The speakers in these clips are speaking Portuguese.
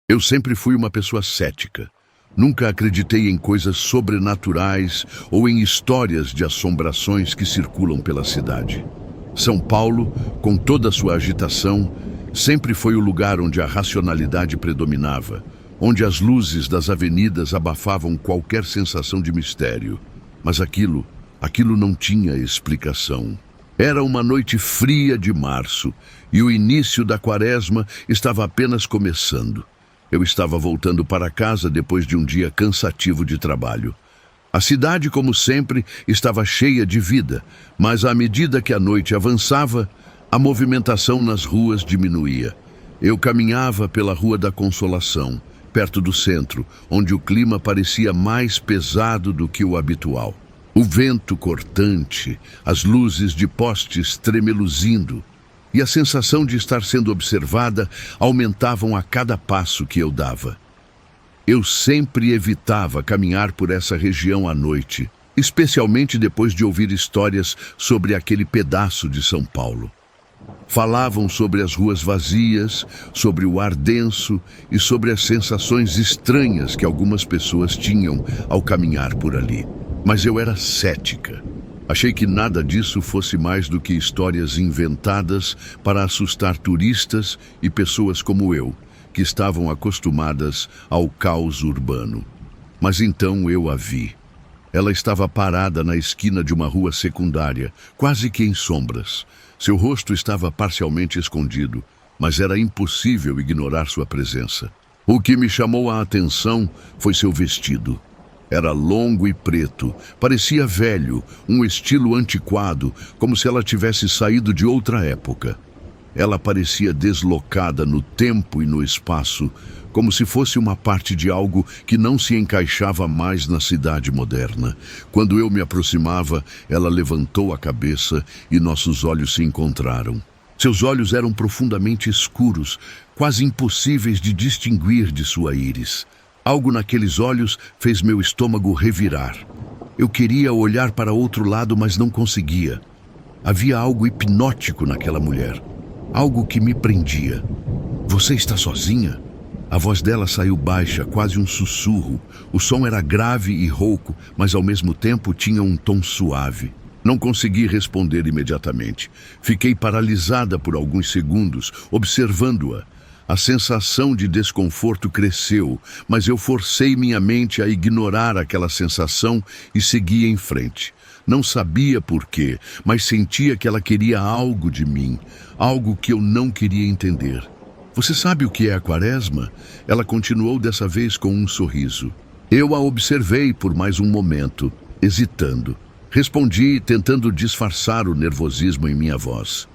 Eu sempre fui uma pessoa cética. Nunca acreditei em coisas sobrenaturais ou em histórias de assombrações que circulam pela cidade. São Paulo, com toda a sua agitação, sempre foi o lugar onde a racionalidade predominava, onde as luzes das avenidas abafavam qualquer sensação de mistério. Mas aquilo não tinha explicação. Era uma noite fria de março e o início da quaresma estava apenas começando. Eu estava voltando para casa depois de um dia cansativo de trabalho. A cidade, como sempre, estava cheia de vida, mas à medida que a noite avançava, a movimentação nas ruas diminuía. Eu caminhava pela Rua da Consolação, perto do centro, onde o clima parecia mais pesado do que o habitual. O vento cortante, as luzes de postes tremeluzindo e a sensação de estar sendo observada aumentavam a cada passo que eu dava. Eu sempre evitava caminhar por essa região à noite, especialmente depois de ouvir histórias sobre aquele pedaço de São Paulo. Falavam sobre as ruas vazias, sobre o ar denso e sobre as sensações estranhas que algumas pessoas tinham ao caminhar por ali. Mas eu era cética. Achei que nada disso fosse mais do que histórias inventadas para assustar turistas e pessoas como eu, que estavam acostumadas ao caos urbano. Mas então eu a vi. Ela estava parada na esquina de uma rua secundária, quase que em sombras. Seu rosto estava parcialmente escondido, mas era impossível ignorar sua presença. O que me chamou a atenção foi seu vestido. Era longo e preto, parecia velho, um estilo antiquado, como se ela tivesse saído de outra época. Ela parecia deslocada no tempo e no espaço, como se fosse uma parte de algo que não se encaixava mais na cidade moderna. Quando eu me aproximava, ela levantou a cabeça e nossos olhos se encontraram. Seus olhos eram profundamente escuros, quase impossíveis de distinguir de sua íris. Algo naqueles olhos fez meu estômago revirar. Eu queria olhar para outro lado, mas não conseguia. Havia algo hipnótico naquela mulher. Algo que me prendia. "Você está sozinha?" A voz dela saiu baixa, quase um sussurro. O som era grave e rouco, mas ao mesmo tempo tinha um tom suave. Não consegui responder imediatamente. Fiquei paralisada por alguns segundos, observando-a. A sensação de desconforto cresceu, mas eu forcei minha mente a ignorar aquela sensação e segui em frente. Não sabia por quê, mas sentia que ela queria algo de mim, algo que eu não queria entender. "Você sabe o que é a quaresma?" Ela continuou dessa vez com um sorriso. Eu a observei por mais um momento, hesitando. Respondi, tentando disfarçar o nervosismo em minha voz.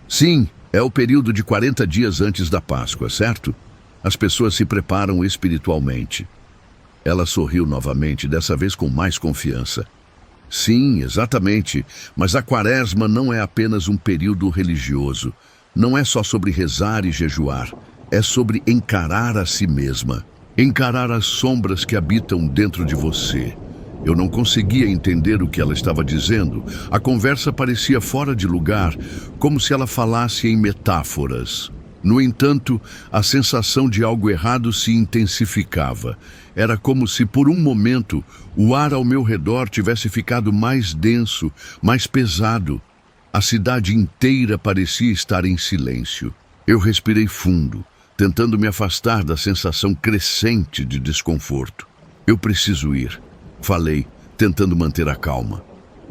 "Sim, é o período de 40 dias antes da Páscoa, certo? As pessoas se preparam espiritualmente." Ela sorriu novamente, dessa vez com mais confiança. "Sim, exatamente, mas a quaresma não é apenas um período religioso. Não é só sobre rezar e jejuar. É sobre encarar a si mesma. Encarar as sombras que habitam dentro de você." Eu não conseguia entender o que ela estava dizendo. A conversa parecia fora de lugar, como se ela falasse em metáforas. No entanto, a sensação de algo errado se intensificava. Era como se, por um momento, o ar ao meu redor tivesse ficado mais denso, mais pesado. A cidade inteira parecia estar em silêncio. Eu respirei fundo, tentando me afastar da sensação crescente de desconforto. "Eu preciso ir", falei, tentando manter a calma.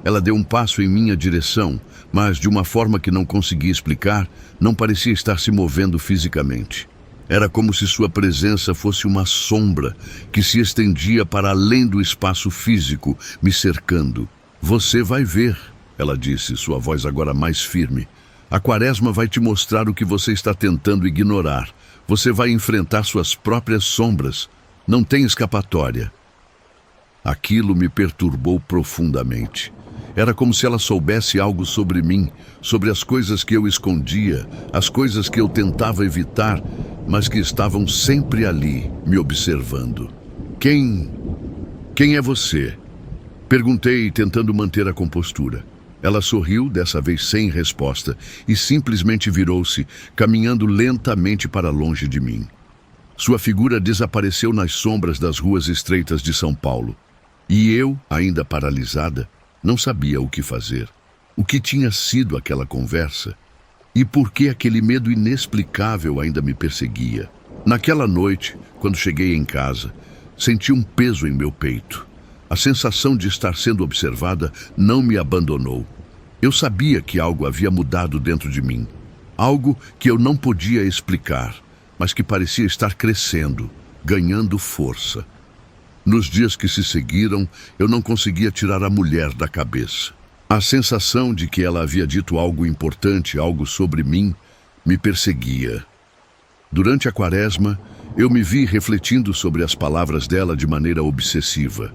Ela deu um passo em minha direção, mas de uma forma que não consegui explicar, não parecia estar se movendo fisicamente. Era como se sua presença fosse uma sombra que se estendia para além do espaço físico, me cercando. "Você vai ver", ela disse, sua voz agora mais firme. "A quaresma vai te mostrar o que você está tentando ignorar. Você vai enfrentar suas próprias sombras. Não tem escapatória." Aquilo me perturbou profundamente. Era como se ela soubesse algo sobre mim, sobre as coisas que eu escondia, as coisas que eu tentava evitar, mas que estavam sempre ali, me observando. Quem é você?" Perguntei, tentando manter a compostura. Ela sorriu, dessa vez sem resposta, e simplesmente virou-se, caminhando lentamente para longe de mim. Sua figura desapareceu nas sombras das ruas estreitas de São Paulo. E eu, ainda paralisada, não sabia o que fazer. O que tinha sido aquela conversa? E por que aquele medo inexplicável ainda me perseguia? Naquela noite, quando cheguei em casa, senti um peso em meu peito. A sensação de estar sendo observada não me abandonou. Eu sabia que algo havia mudado dentro de mim. Algo que eu não podia explicar, mas que parecia estar crescendo, ganhando força. Nos dias que se seguiram, eu não conseguia tirar a mulher da cabeça. A sensação de que ela havia dito algo importante, algo sobre mim, me perseguia. Durante a quaresma, eu me vi refletindo sobre as palavras dela de maneira obsessiva.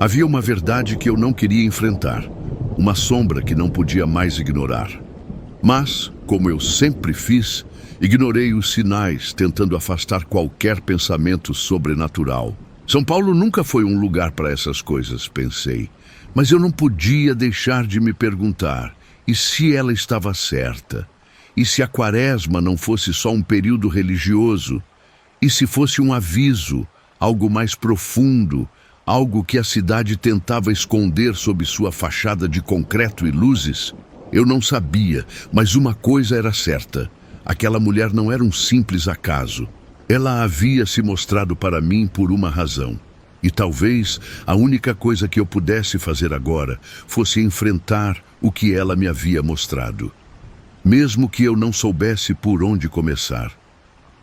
Havia uma verdade que eu não queria enfrentar, uma sombra que não podia mais ignorar. Mas, como eu sempre fiz, ignorei os sinais, tentando afastar qualquer pensamento sobrenatural. São Paulo nunca foi um lugar para essas coisas, pensei. Mas eu não podia deixar de me perguntar, e se ela estava certa? E se a quaresma não fosse só um período religioso? E se fosse um aviso, algo mais profundo, algo que a cidade tentava esconder sob sua fachada de concreto e luzes? Eu não sabia, mas uma coisa era certa. Aquela mulher não era um simples acaso. Ela havia se mostrado para mim por uma razão. E talvez a única coisa que eu pudesse fazer agora fosse enfrentar o que ela me havia mostrado. Mesmo que eu não soubesse por onde começar.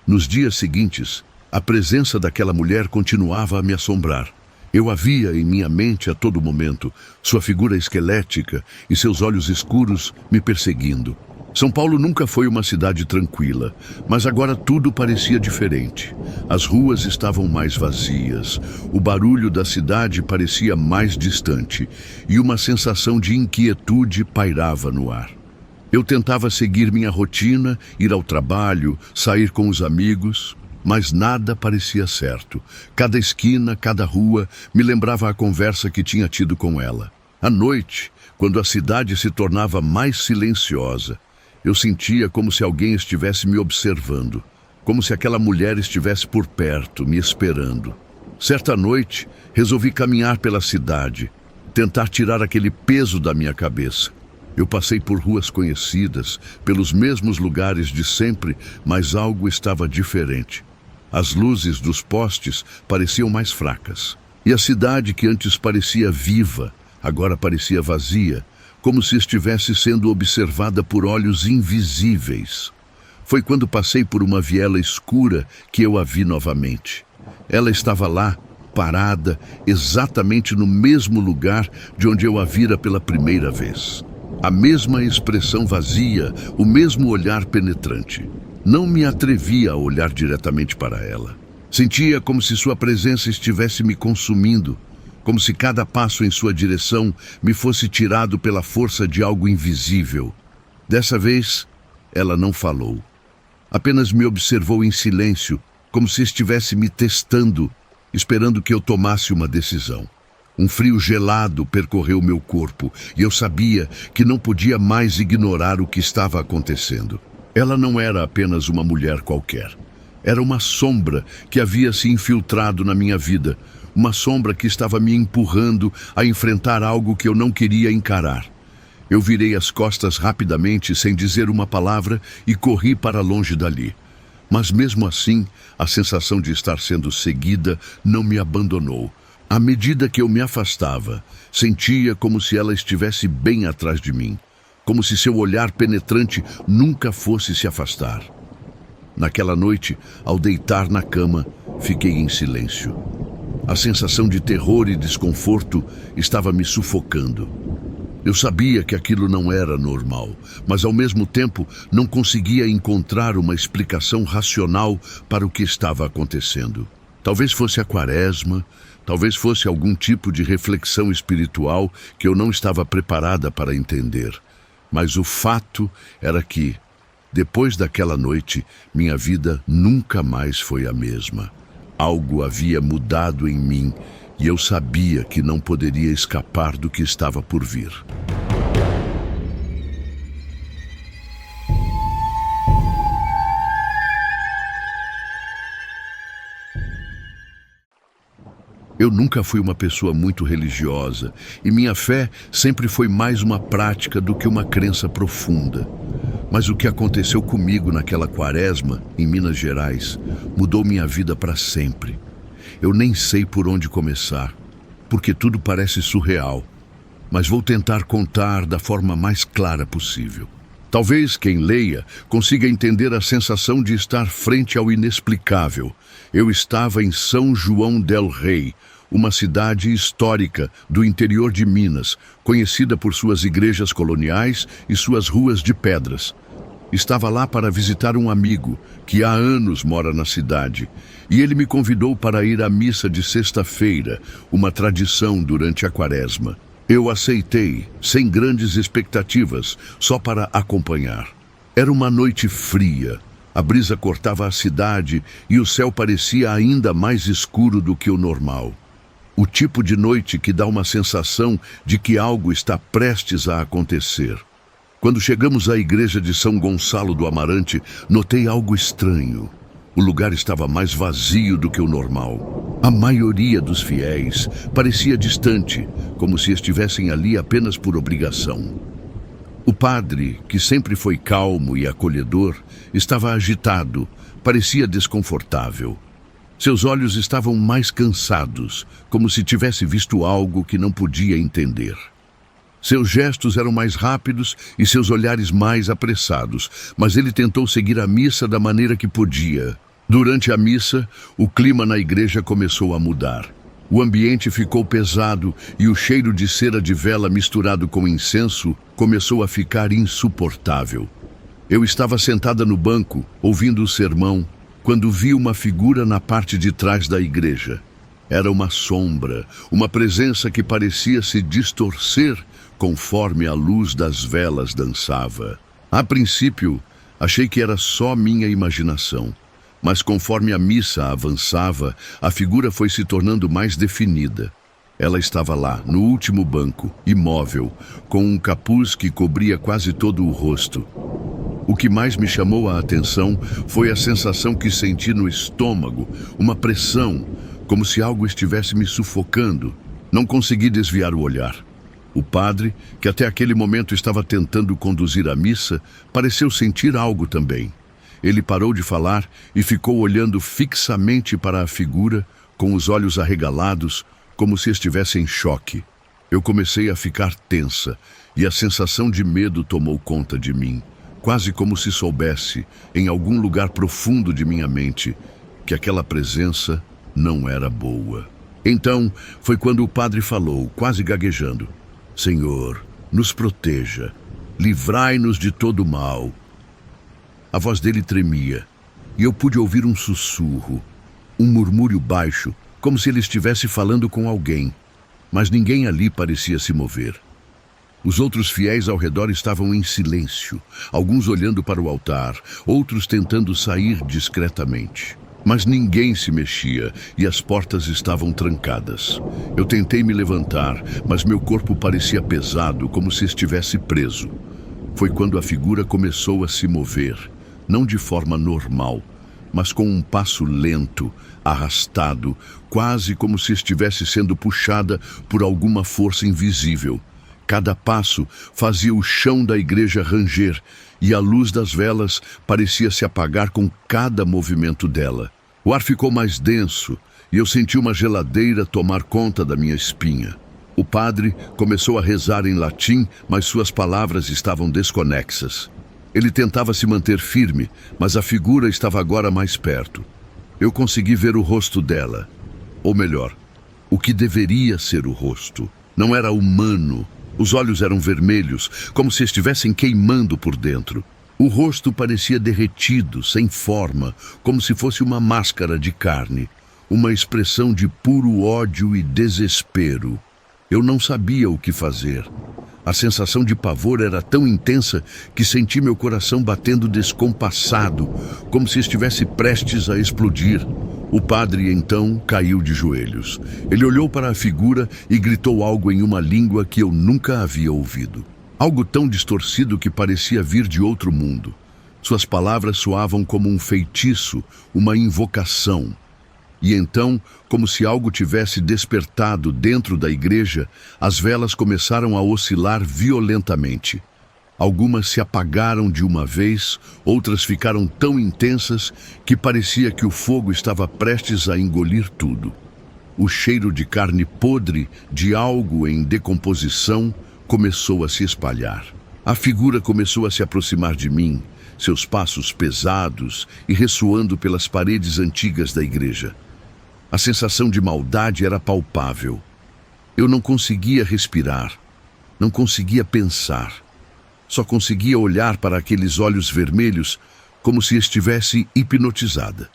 Nos dias seguintes, a presença daquela mulher continuava a me assombrar. Eu a via em minha mente a todo momento, sua figura esquelética e seus olhos escuros me perseguindo. São Paulo nunca foi uma cidade tranquila, mas agora tudo parecia diferente. As ruas estavam mais vazias, o barulho da cidade parecia mais distante e uma sensação de inquietude pairava no ar. Eu tentava seguir minha rotina, ir ao trabalho, sair com os amigos, mas nada parecia certo. Cada esquina, cada rua me lembrava a conversa que tinha tido com ela. À noite, quando a cidade se tornava mais silenciosa, eu sentia como se alguém estivesse me observando, como se aquela mulher estivesse por perto, me esperando. Certa noite, resolvi caminhar pela cidade, tentar tirar aquele peso da minha cabeça. Eu passei por ruas conhecidas, pelos mesmos lugares de sempre, mas algo estava diferente. As luzes dos postes pareciam mais fracas. E a cidade que antes parecia viva, agora parecia vazia, como se estivesse sendo observada por olhos invisíveis. Foi quando passei por uma viela escura que eu a vi novamente. Ela estava lá, parada, exatamente no mesmo lugar de onde eu a vira pela primeira vez. A mesma expressão vazia, o mesmo olhar penetrante. Não me atrevia a olhar diretamente para ela. Sentia como se sua presença estivesse me consumindo, como se cada passo em sua direção me fosse tirado pela força de algo invisível. Dessa vez, ela não falou. Apenas me observou em silêncio, como se estivesse me testando, esperando que eu tomasse uma decisão. Um frio gelado percorreu meu corpo e eu sabia que não podia mais ignorar o que estava acontecendo. Ela não era apenas uma mulher qualquer. Era uma sombra que havia se infiltrado na minha vida, uma sombra que estava me empurrando a enfrentar algo que eu não queria encarar. Eu virei as costas rapidamente, sem dizer uma palavra, e corri para longe dali. Mas mesmo assim, a sensação de estar sendo seguida não me abandonou. À medida que eu me afastava, sentia como se ela estivesse bem atrás de mim, como se seu olhar penetrante nunca fosse se afastar. Naquela noite, ao deitar na cama, fiquei em silêncio. A sensação de terror e desconforto estava me sufocando. Eu sabia que aquilo não era normal, mas ao mesmo tempo não conseguia encontrar uma explicação racional para o que estava acontecendo. Talvez fosse a quaresma, talvez fosse algum tipo de reflexão espiritual que eu não estava preparada para entender. Mas o fato era que, depois daquela noite, minha vida nunca mais foi a mesma. Algo havia mudado em mim e eu sabia que não poderia escapar do que estava por vir. Eu nunca fui uma pessoa muito religiosa e minha fé sempre foi mais uma prática do que uma crença profunda. Mas o que aconteceu comigo naquela quaresma, em Minas Gerais, mudou minha vida para sempre. Eu nem sei por onde começar, porque tudo parece surreal, mas vou tentar contar da forma mais clara possível. Talvez quem leia consiga entender a sensação de estar frente ao inexplicável. Eu estava em São João del Rei, uma cidade histórica do interior de Minas, conhecida por suas igrejas coloniais e suas ruas de pedras. Estava lá para visitar um amigo que há anos mora na cidade, e ele me convidou para ir à missa de sexta-feira, uma tradição durante a quaresma. Eu aceitei, sem grandes expectativas, só para acompanhar. Era uma noite fria, a brisa cortava a cidade e o céu parecia ainda mais escuro do que o normal. O tipo de noite que dá uma sensação de que algo está prestes a acontecer. Quando chegamos à igreja de São Gonçalo do Amarante, notei algo estranho. O lugar estava mais vazio do que o normal. A maioria dos fiéis parecia distante, como se estivessem ali apenas por obrigação. O padre, que sempre foi calmo e acolhedor, estava agitado, parecia desconfortável. Seus olhos estavam mais cansados, como se tivesse visto algo que não podia entender. Seus gestos eram mais rápidos e seus olhares mais apressados, mas ele tentou seguir a missa da maneira que podia. Durante a missa, o clima na igreja começou a mudar. O ambiente ficou pesado e o cheiro de cera de vela misturado com incenso começou a ficar insuportável. Eu estava sentada no banco, ouvindo o sermão, quando vi uma figura na parte de trás da igreja. Era uma sombra, uma presença que parecia se distorcer conforme a luz das velas dançava. A princípio, achei que era só minha imaginação. Mas conforme a missa avançava, a figura foi se tornando mais definida. Ela estava lá, no último banco, imóvel, com um capuz que cobria quase todo o rosto. O que mais me chamou a atenção foi a sensação que senti no estômago, uma pressão, como se algo estivesse me sufocando. Não consegui desviar o olhar. O padre, que até aquele momento estava tentando conduzir a missa, pareceu sentir algo também. Ele parou de falar e ficou olhando fixamente para a figura, com os olhos arregalados, como se estivesse em choque. Eu comecei a ficar tensa e a sensação de medo tomou conta de mim, quase como se soubesse, em algum lugar profundo de minha mente, que aquela presença não era boa. Então, foi quando o padre falou, quase gaguejando: Senhor, nos proteja, livrai-nos de todo mal. A voz dele tremia, e eu pude ouvir um sussurro, um murmúrio baixo, como se ele estivesse falando com alguém, mas ninguém ali parecia se mover. Os outros fiéis ao redor estavam em silêncio, alguns olhando para o altar, outros tentando sair discretamente. Mas ninguém se mexia e as portas estavam trancadas. Eu tentei me levantar, mas meu corpo parecia pesado, como se estivesse preso. Foi quando a figura começou a se mover, não de forma normal, mas com um passo lento, arrastado, quase como se estivesse sendo puxada por alguma força invisível. Cada passo fazia o chão da igreja ranger e a luz das velas parecia se apagar com cada movimento dela. O ar ficou mais denso e eu senti uma geladeira tomar conta da minha espinha. O padre começou a rezar em latim, mas suas palavras estavam desconexas. Ele tentava se manter firme, mas a figura estava agora mais perto. Eu consegui ver o rosto dela. Ou melhor, o que deveria ser o rosto. Não era humano. Os olhos eram vermelhos, como se estivessem queimando por dentro. O rosto parecia derretido, sem forma, como se fosse uma máscara de carne. Uma expressão de puro ódio e desespero. Eu não sabia o que fazer. A sensação de pavor era tão intensa que senti meu coração batendo descompassado, como se estivesse prestes a explodir. O padre, então, caiu de joelhos. Ele olhou para a figura e gritou algo em uma língua que eu nunca havia ouvido. Algo tão distorcido que parecia vir de outro mundo. Suas palavras soavam como um feitiço, uma invocação. E então, como se algo tivesse despertado dentro da igreja, as velas começaram a oscilar violentamente. Algumas se apagaram de uma vez, outras ficaram tão intensas que parecia que o fogo estava prestes a engolir tudo. O cheiro de carne podre, de algo em decomposição, começou a se espalhar. A figura começou a se aproximar de mim, seus passos pesados e ressoando pelas paredes antigas da igreja. A sensação de maldade era palpável. Eu não conseguia respirar, não conseguia pensar. Só conseguia olhar para aqueles olhos vermelhos como se estivesse hipnotizada.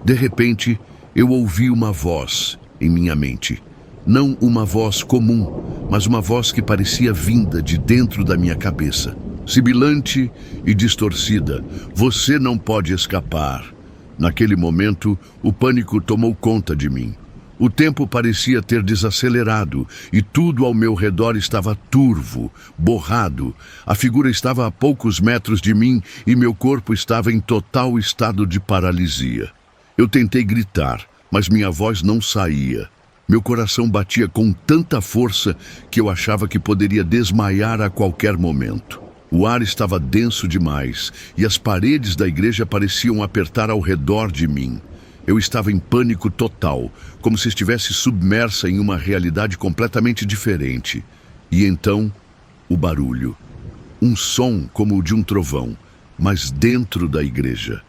De repente, eu ouvi uma voz em minha mente. Não uma voz comum, mas uma voz que parecia vinda de dentro da minha cabeça. Sibilante e distorcida. Você não pode escapar. Naquele momento, o pânico tomou conta de mim. O tempo parecia ter desacelerado e tudo ao meu redor estava turvo, borrado. A figura estava a poucos metros de mim e meu corpo estava em total estado de paralisia. Eu tentei gritar, mas minha voz não saía. Meu coração batia com tanta força que eu achava que poderia desmaiar a qualquer momento. O ar estava denso demais e as paredes da igreja pareciam apertar ao redor de mim. Eu estava em pânico total, como se estivesse submersa em uma realidade completamente diferente. E então, o barulho. Um som como o de um trovão, mas dentro da igreja.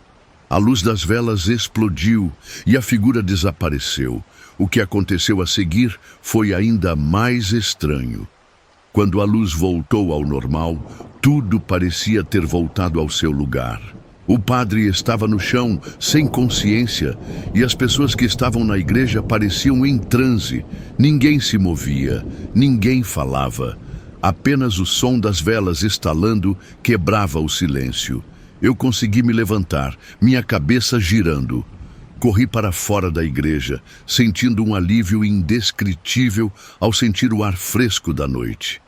A luz das velas explodiu e a figura desapareceu. O que aconteceu a seguir foi ainda mais estranho. Quando a luz voltou ao normal, tudo parecia ter voltado ao seu lugar. O padre estava no chão, sem consciência, e as pessoas que estavam na igreja pareciam em transe. Ninguém se movia, ninguém falava. Apenas o som das velas estalando quebrava o silêncio. Eu consegui me levantar, minha cabeça girando. Corri para fora da igreja, sentindo um alívio indescritível ao sentir o ar fresco da noite.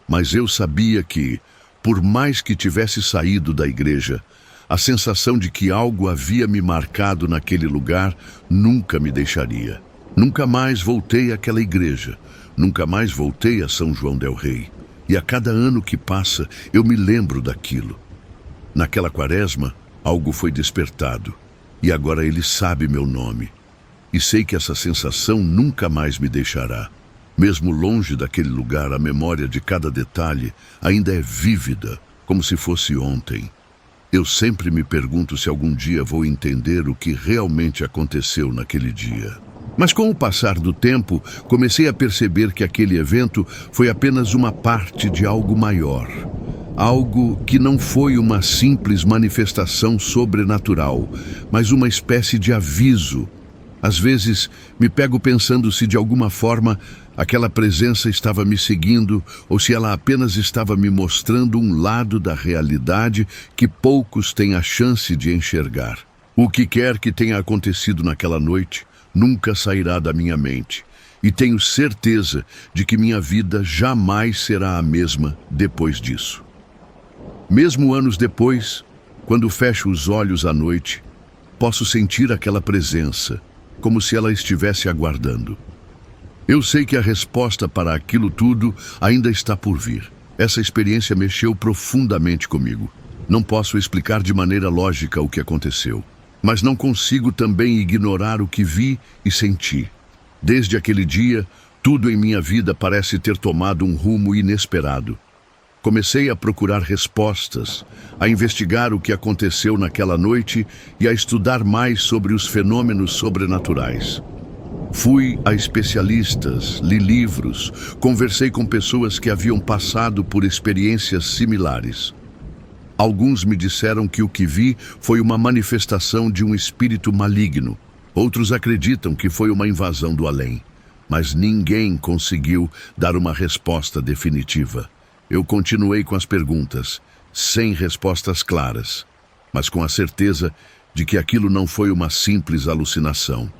Mas eu sabia que, por mais que tivesse saído da igreja, a sensação de que algo havia me marcado naquele lugar nunca me deixaria. Nunca mais voltei àquela igreja, nunca mais voltei a São João del Rei. E a cada ano que passa, eu me lembro daquilo. Naquela quaresma, algo foi despertado. E agora ele sabe meu nome. E sei que essa sensação nunca mais me deixará. Mesmo longe daquele lugar, a memória de cada detalhe ainda é vívida, como se fosse ontem. Eu sempre me pergunto se algum dia vou entender o que realmente aconteceu naquele dia. Mas com o passar do tempo, comecei a perceber que aquele evento foi apenas uma parte de algo maior. Algo que não foi uma simples manifestação sobrenatural, mas uma espécie de aviso. Às vezes, me pego pensando se de alguma forma aquela presença estava me seguindo ou se ela apenas estava me mostrando um lado da realidade que poucos têm a chance de enxergar. O que quer que tenha acontecido naquela noite nunca sairá da minha mente. E tenho certeza de que minha vida jamais será a mesma depois disso. Mesmo anos depois, quando fecho os olhos à noite, posso sentir aquela presença, como se ela estivesse aguardando. Eu sei que a resposta para aquilo tudo ainda está por vir. Essa experiência mexeu profundamente comigo. Não posso explicar de maneira lógica o que aconteceu, mas não consigo também ignorar o que vi e senti. Desde aquele dia, tudo em minha vida parece ter tomado um rumo inesperado. Comecei a procurar respostas, a investigar o que aconteceu naquela noite e a estudar mais sobre os fenômenos sobrenaturais. Fui a especialistas, li livros, conversei com pessoas que haviam passado por experiências similares. Alguns me disseram que o que vi foi uma manifestação de um espírito maligno. Outros acreditam que foi uma invasão do além. Mas ninguém conseguiu dar uma resposta definitiva. Eu continuei com as perguntas, sem respostas claras, mas com a certeza de que aquilo não foi uma simples alucinação.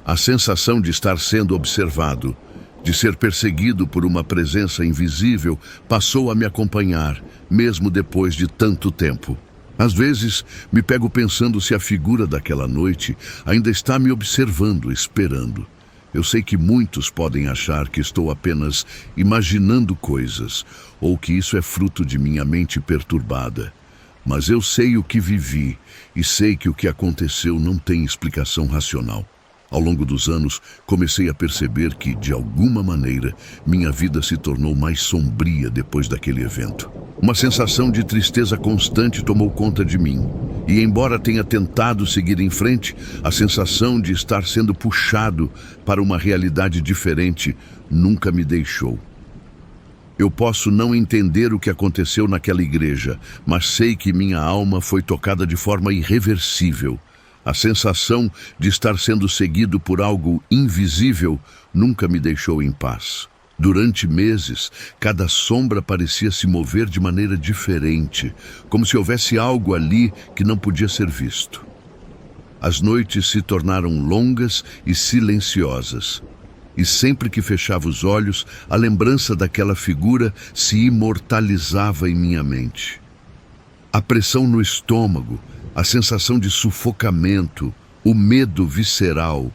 A sensação de estar sendo observado, de ser perseguido por uma presença invisível, passou a me acompanhar, mesmo depois de tanto tempo. Às vezes, me pego pensando se a figura daquela noite ainda está me observando, esperando. Eu sei que muitos podem achar que estou apenas imaginando coisas, ou que isso é fruto de minha mente perturbada. Mas eu sei o que vivi e sei que o que aconteceu não tem explicação racional. Ao longo dos anos, comecei a perceber que, de alguma maneira, minha vida se tornou mais sombria depois daquele evento. Uma sensação de tristeza constante tomou conta de mim. E, embora tenha tentado seguir em frente, a sensação de estar sendo puxado para uma realidade diferente nunca me deixou. Eu posso não entender o que aconteceu naquela igreja, mas sei que minha alma foi tocada de forma irreversível. A sensação de estar sendo seguido por algo invisível nunca me deixou em paz. Durante meses, cada sombra parecia se mover de maneira diferente, como se houvesse algo ali que não podia ser visto. As noites se tornaram longas e silenciosas, e sempre que fechava os olhos, a lembrança daquela figura se imortalizava em minha mente. A pressão no estômago, a sensação de sufocamento, o medo visceral,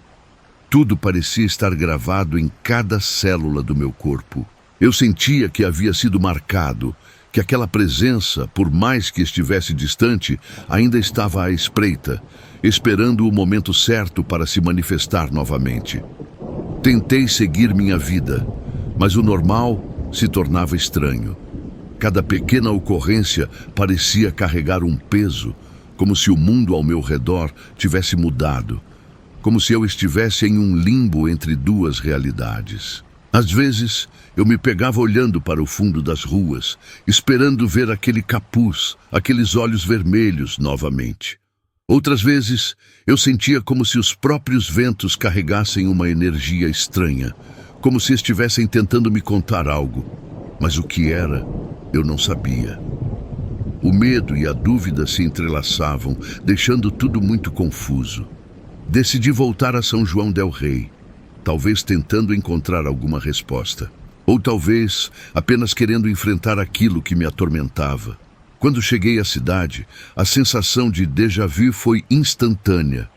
tudo parecia estar gravado em cada célula do meu corpo. Eu sentia que havia sido marcado, que aquela presença, por mais que estivesse distante, ainda estava à espreita, esperando o momento certo para se manifestar novamente. Tentei seguir minha vida, mas o normal se tornava estranho. Cada pequena ocorrência parecia carregar um peso, como se o mundo ao meu redor tivesse mudado, como se eu estivesse em um limbo entre duas realidades. Às vezes, eu me pegava olhando para o fundo das ruas, esperando ver aquele capuz, aqueles olhos vermelhos novamente. Outras vezes, eu sentia como se os próprios ventos carregassem uma energia estranha, como se estivessem tentando me contar algo, mas o que era, eu não sabia. O medo e a dúvida se entrelaçavam, deixando tudo muito confuso. Decidi voltar a São João del Rei, talvez tentando encontrar alguma resposta. Ou talvez apenas querendo enfrentar aquilo que me atormentava. Quando cheguei à cidade, a sensação de déjà vu foi instantânea.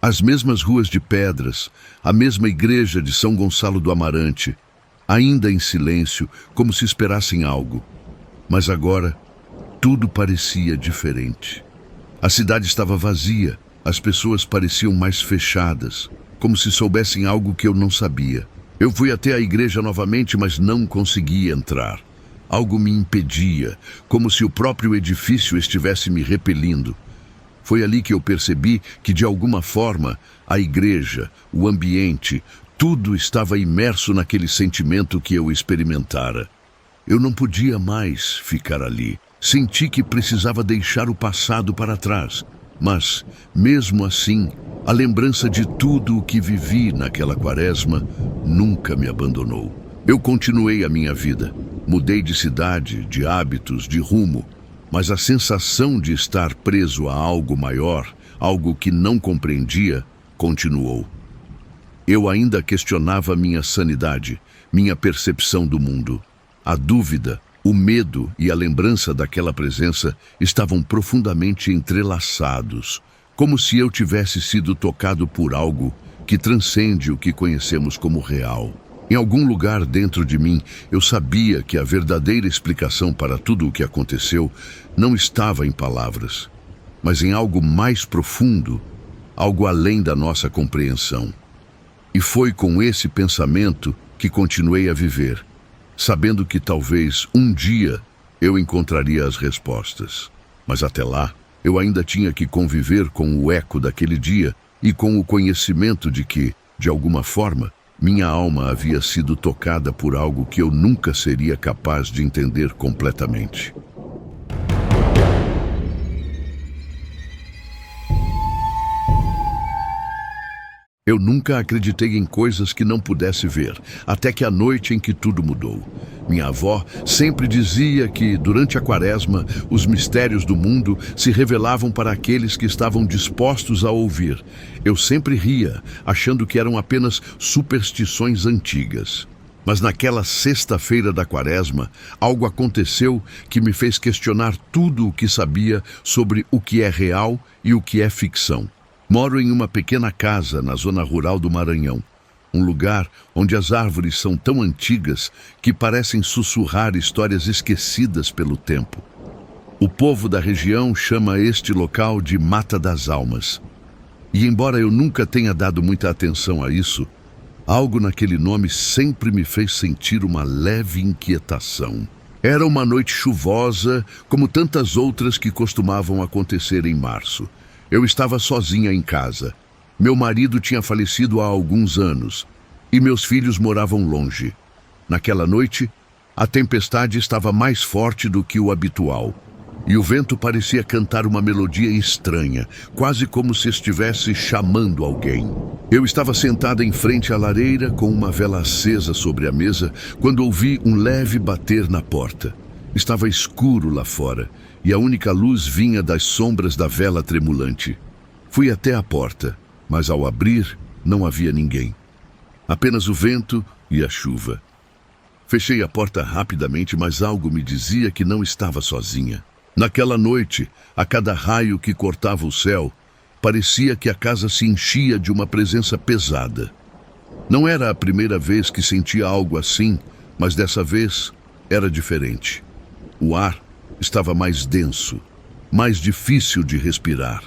As mesmas ruas de pedras, a mesma igreja de São Gonçalo do Amarante, ainda em silêncio, como se esperassem algo. Mas agora, tudo parecia diferente. A cidade estava vazia, as pessoas pareciam mais fechadas, como se soubessem algo que eu não sabia. Eu fui até a igreja novamente, mas não consegui entrar. Algo me impedia, como se o próprio edifício estivesse me repelindo. Foi ali que eu percebi que, de alguma forma, a igreja, o ambiente, tudo estava imerso naquele sentimento que eu experimentara. Eu não podia mais ficar ali. Senti que precisava deixar o passado para trás, mas, mesmo assim, a lembrança de tudo o que vivi naquela quaresma nunca me abandonou. Eu continuei a minha vida, mudei de cidade, de hábitos, de rumo, mas a sensação de estar preso a algo maior, algo que não compreendia, continuou. Eu ainda questionava minha sanidade, minha percepção do mundo. A dúvida, o medo e a lembrança daquela presença estavam profundamente entrelaçados, como se eu tivesse sido tocado por algo que transcende o que conhecemos como real. Em algum lugar dentro de mim, eu sabia que a verdadeira explicação para tudo o que aconteceu não estava em palavras, mas em algo mais profundo, algo além da nossa compreensão. E foi com esse pensamento que continuei a viver, sabendo que talvez um dia eu encontraria as respostas. Mas até lá, eu ainda tinha que conviver com o eco daquele dia e com o conhecimento de que, de alguma forma, minha alma havia sido tocada por algo que eu nunca seria capaz de entender completamente. Eu nunca acreditei em coisas que não pudesse ver, até que a noite em que tudo mudou. Minha avó sempre dizia que, durante a quaresma, os mistérios do mundo se revelavam para aqueles que estavam dispostos a ouvir. Eu sempre ria, achando que eram apenas superstições antigas. Mas naquela sexta-feira da Quaresma, algo aconteceu que me fez questionar tudo o que sabia sobre o que é real e o que é ficção. Moro em uma pequena casa na zona rural do Maranhão, um lugar onde as árvores são tão antigas que parecem sussurrar histórias esquecidas pelo tempo. O povo da região chama este local de Mata das Almas. E embora eu nunca tenha dado muita atenção a isso, algo naquele nome sempre me fez sentir uma leve inquietação. Era uma noite chuvosa, como tantas outras que costumavam acontecer em março. Eu estava sozinha em casa. Meu marido tinha falecido há alguns anos e meus filhos moravam longe. Naquela noite, a tempestade estava mais forte do que o habitual e o vento parecia cantar uma melodia estranha, quase como se estivesse chamando alguém. Eu estava sentada em frente à lareira com uma vela acesa sobre a mesa quando ouvi um leve bater na porta. Estava escuro lá fora e a única luz vinha das sombras da vela tremulante. Fui até a porta, mas ao abrir não havia ninguém. Apenas o vento e a chuva. Fechei a porta rapidamente, mas algo me dizia que não estava sozinha. Naquela noite, a cada raio que cortava o céu, parecia que a casa se enchia de uma presença pesada. Não era a primeira vez que sentia algo assim, mas dessa vez era diferente. O ar estava mais denso, mais difícil de respirar.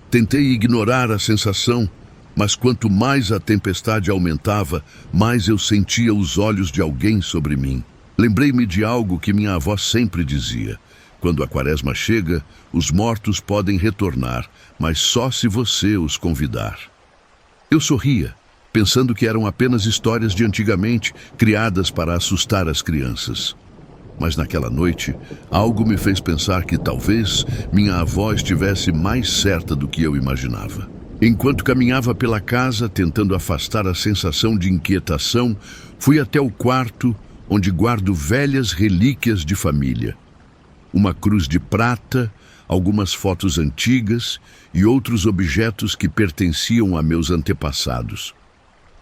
Tentei ignorar a sensação, mas quanto mais a tempestade aumentava, mais eu sentia os olhos de alguém sobre mim. Lembrei-me de algo que minha avó sempre dizia: quando a Quaresma chega, os mortos podem retornar, mas só se você os convidar. Eu sorria, pensando que eram apenas histórias de antigamente, criadas para assustar as crianças. Mas naquela noite, algo me fez pensar que talvez minha avó estivesse mais certa do que eu imaginava. Enquanto caminhava pela casa, tentando afastar a sensação de inquietação, fui até o quarto onde guardo velhas relíquias de família. Uma cruz de prata, algumas fotos antigas e outros objetos que pertenciam a meus antepassados.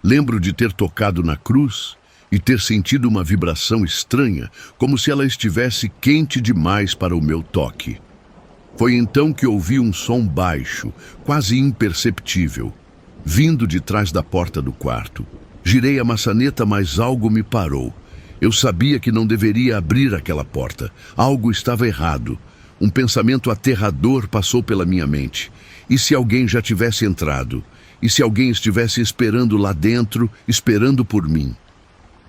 Lembro de ter tocado na cruz e ter sentido uma vibração estranha, como se ela estivesse quente demais para o meu toque. Foi então que ouvi um som baixo, quase imperceptível, vindo de trás da porta do quarto. Girei a maçaneta, mas algo me parou. Eu sabia que não deveria abrir aquela porta. Algo estava errado. Um pensamento aterrador passou pela minha mente. E se alguém já tivesse entrado? E se alguém estivesse esperando lá dentro, esperando por mim?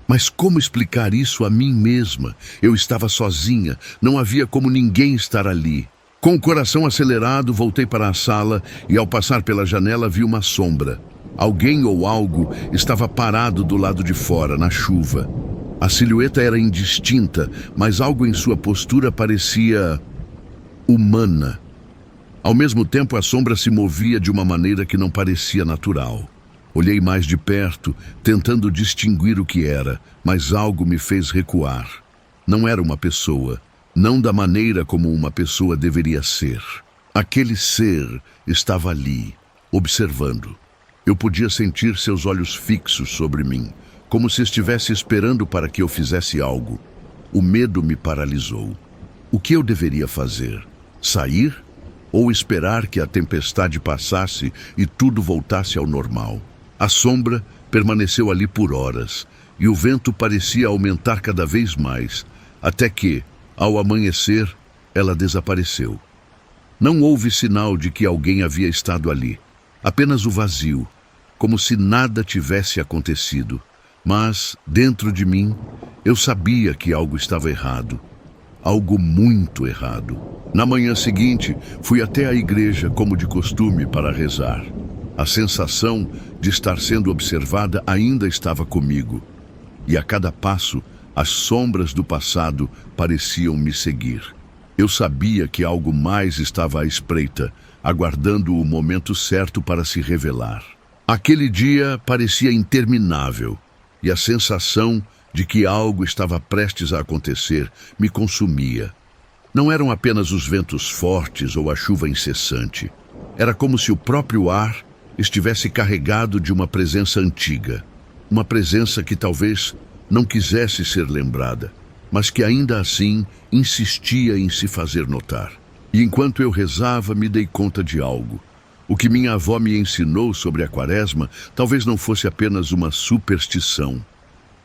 Mas como explicar isso a mim mesma? Eu estava sozinha, não havia como ninguém estar ali. Com o coração acelerado, voltei para a sala e, ao passar pela janela, vi uma sombra. Alguém ou algo estava parado do lado de fora, na chuva. A silhueta era indistinta, mas algo em sua postura parecia humana. Ao mesmo tempo, a sombra se movia de uma maneira que não parecia natural. Olhei mais de perto, tentando distinguir o que era, mas algo me fez recuar. Não era uma pessoa, não da maneira como uma pessoa deveria ser. Aquele ser estava ali, observando. Eu podia sentir seus olhos fixos sobre mim, como se estivesse esperando para que eu fizesse algo. O medo me paralisou. O que eu deveria fazer? Sair? Ou esperar que a tempestade passasse e tudo voltasse ao normal? A sombra permaneceu ali por horas, e o vento parecia aumentar cada vez mais, até que, ao amanhecer, ela desapareceu. Não houve sinal de que alguém havia estado ali, apenas o vazio, como se nada tivesse acontecido. Mas, dentro de mim, eu sabia que algo estava errado. Algo muito errado. Na manhã seguinte, fui até a igreja, como de costume, para rezar. A sensação de estar sendo observada ainda estava comigo. E a cada passo, as sombras do passado pareciam me seguir. Eu sabia que algo mais estava à espreita, aguardando o momento certo para se revelar. Aquele dia parecia interminável. E a sensação de que algo estava prestes a acontecer me consumia. Não eram apenas os ventos fortes ou a chuva incessante. Era como se o próprio ar estivesse carregado de uma presença antiga. Uma presença que talvez não quisesse ser lembrada, mas que ainda assim insistia em se fazer notar. E enquanto eu rezava, me dei conta de algo. O que minha avó me ensinou sobre a Quaresma talvez não fosse apenas uma superstição.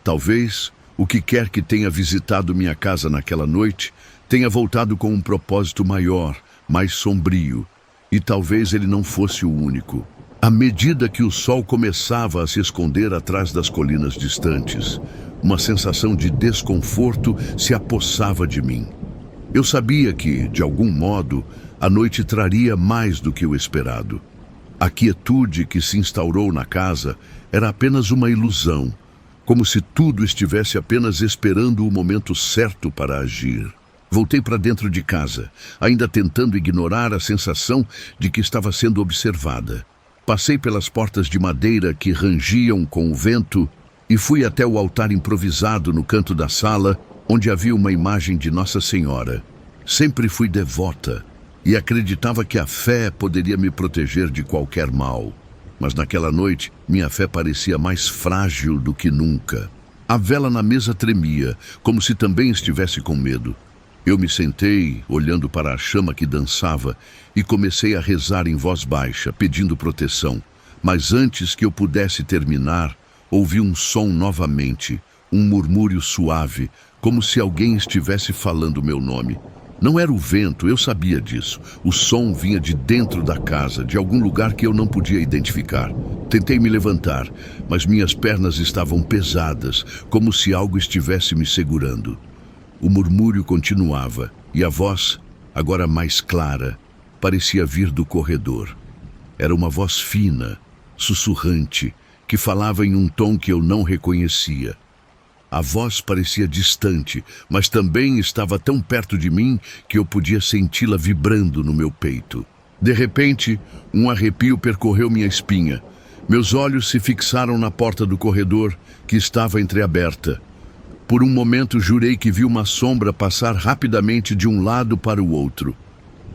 Talvez o que quer que tenha visitado minha casa naquela noite tenha voltado com um propósito maior, mais sombrio. E talvez ele não fosse o único. À medida que o sol começava a se esconder atrás das colinas distantes, uma sensação de desconforto se apossava de mim. Eu sabia que, de algum modo, a noite traria mais do que o esperado. A quietude que se instaurou na casa era apenas uma ilusão, como se tudo estivesse apenas esperando o momento certo para agir. Voltei para dentro de casa, ainda tentando ignorar a sensação de que estava sendo observada. Passei pelas portas de madeira que rangiam com o vento e fui até o altar improvisado no canto da sala, onde havia uma imagem de Nossa Senhora. Sempre fui devota e acreditava que a fé poderia me proteger de qualquer mal. Mas naquela noite, minha fé parecia mais frágil do que nunca. A vela na mesa tremia, como se também estivesse com medo. Eu me sentei, olhando para a chama que dançava, e comecei a rezar em voz baixa, pedindo proteção. Mas antes que eu pudesse terminar, ouvi um som novamente, um murmúrio suave, como se alguém estivesse falando meu nome. Não era o vento, eu sabia disso. O som vinha de dentro da casa, de algum lugar que eu não podia identificar. Tentei me levantar, mas minhas pernas estavam pesadas, como se algo estivesse me segurando. O murmúrio continuava, e a voz, agora mais clara, parecia vir do corredor. Era uma voz fina, sussurrante, que falava em um tom que eu não reconhecia. A voz parecia distante, mas também estava tão perto de mim que eu podia senti-la vibrando no meu peito. De repente, um arrepio percorreu minha espinha. Meus olhos se fixaram na porta do corredor, que estava entreaberta. Por um momento jurei que vi uma sombra passar rapidamente de um lado para o outro.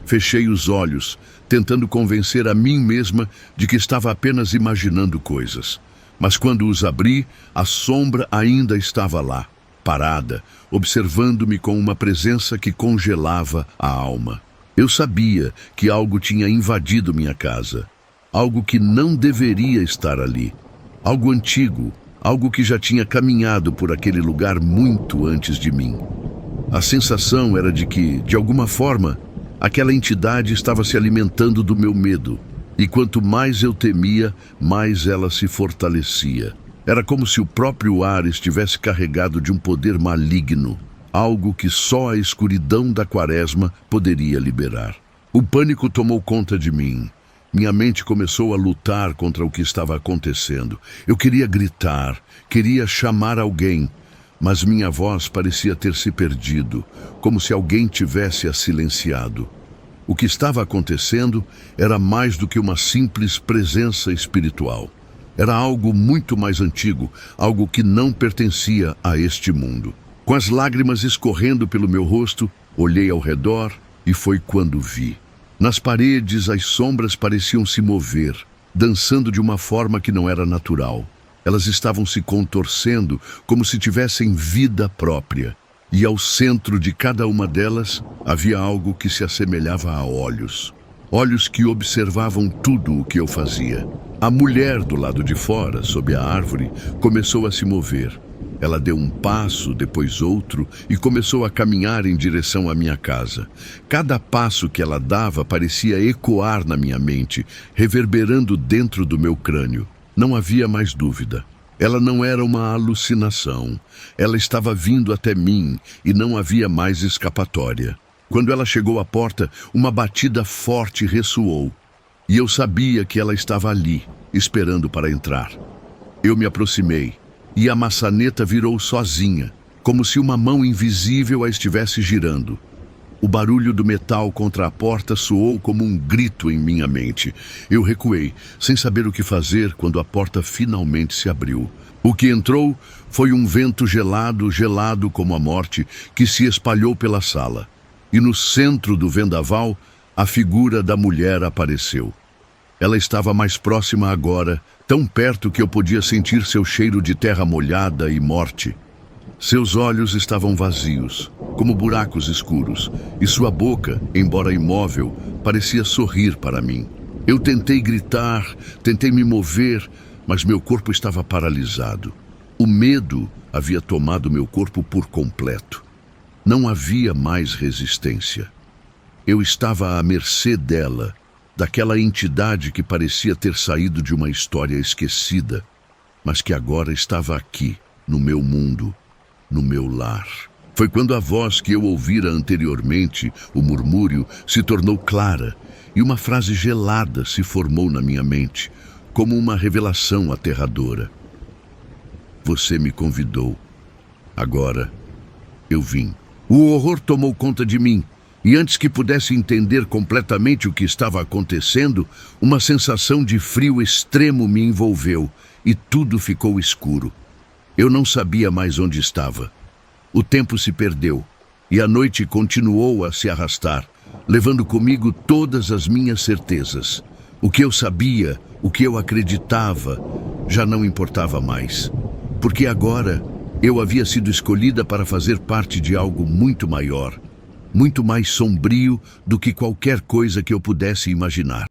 Fechei os olhos, tentando convencer a mim mesma de que estava apenas imaginando coisas. Mas quando os abri, a sombra ainda estava lá, parada, observando-me com uma presença que congelava a alma. Eu sabia que algo tinha invadido minha casa, algo que não deveria estar ali, algo antigo, algo que já tinha caminhado por aquele lugar muito antes de mim. A sensação era de que, de alguma forma, aquela entidade estava se alimentando do meu medo. E quanto mais eu temia, mais ela se fortalecia. Era como se o próprio ar estivesse carregado de um poder maligno, algo que só a escuridão da Quaresma poderia liberar. O pânico tomou conta de mim. Minha mente começou a lutar contra o que estava acontecendo. Eu queria gritar, queria chamar alguém, mas minha voz parecia ter se perdido, como se alguém tivesse a silenciado. O que estava acontecendo era mais do que uma simples presença espiritual. Era algo muito mais antigo, algo que não pertencia a este mundo. Com as lágrimas escorrendo pelo meu rosto, olhei ao redor e foi quando vi. Nas paredes, as sombras pareciam se mover, dançando de uma forma que não era natural. Elas estavam se contorcendo como se tivessem vida própria. E ao centro de cada uma delas havia algo que se assemelhava a olhos. Olhos que observavam tudo o que eu fazia. A mulher do lado de fora, sob a árvore, começou a se mover. Ela deu um passo, depois outro, e começou a caminhar em direção à minha casa. Cada passo que ela dava parecia ecoar na minha mente, reverberando dentro do meu crânio. Não havia mais dúvida. Ela não era uma alucinação. Ela estava vindo até mim e não havia mais escapatória. Quando ela chegou à porta, uma batida forte ressoou. E eu sabia que ela estava ali, esperando para entrar. Eu me aproximei e a maçaneta virou sozinha, como se uma mão invisível a estivesse girando. O barulho do metal contra a porta soou como um grito em minha mente. Eu recuei, sem saber o que fazer, quando a porta finalmente se abriu. O que entrou foi um vento gelado, gelado como a morte, que se espalhou pela sala. E no centro do vendaval, a figura da mulher apareceu. Ela estava mais próxima agora, tão perto que eu podia sentir seu cheiro de terra molhada e morte. Seus olhos estavam vazios, como buracos escuros, e sua boca, embora imóvel, parecia sorrir para mim. Eu tentei gritar, tentei me mover, mas meu corpo estava paralisado. O medo havia tomado meu corpo por completo. Não havia mais resistência. Eu estava à mercê dela, daquela entidade que parecia ter saído de uma história esquecida, mas que agora estava aqui, no meu mundo, no meu lar. Foi quando a voz que eu ouvira anteriormente, o murmúrio, se tornou clara e uma frase gelada se formou na minha mente, como uma revelação aterradora. Você me convidou. Agora, eu vim. O horror tomou conta de mim, e antes que pudesse entender completamente o que estava acontecendo, uma sensação de frio extremo me envolveu, e tudo ficou escuro. Eu não sabia mais onde estava. O tempo se perdeu, e a noite continuou a se arrastar, levando comigo todas as minhas certezas. O que eu sabia, o que eu acreditava, já não importava mais. Porque agora eu havia sido escolhida para fazer parte de algo muito maior, muito mais sombrio do que qualquer coisa que eu pudesse imaginar.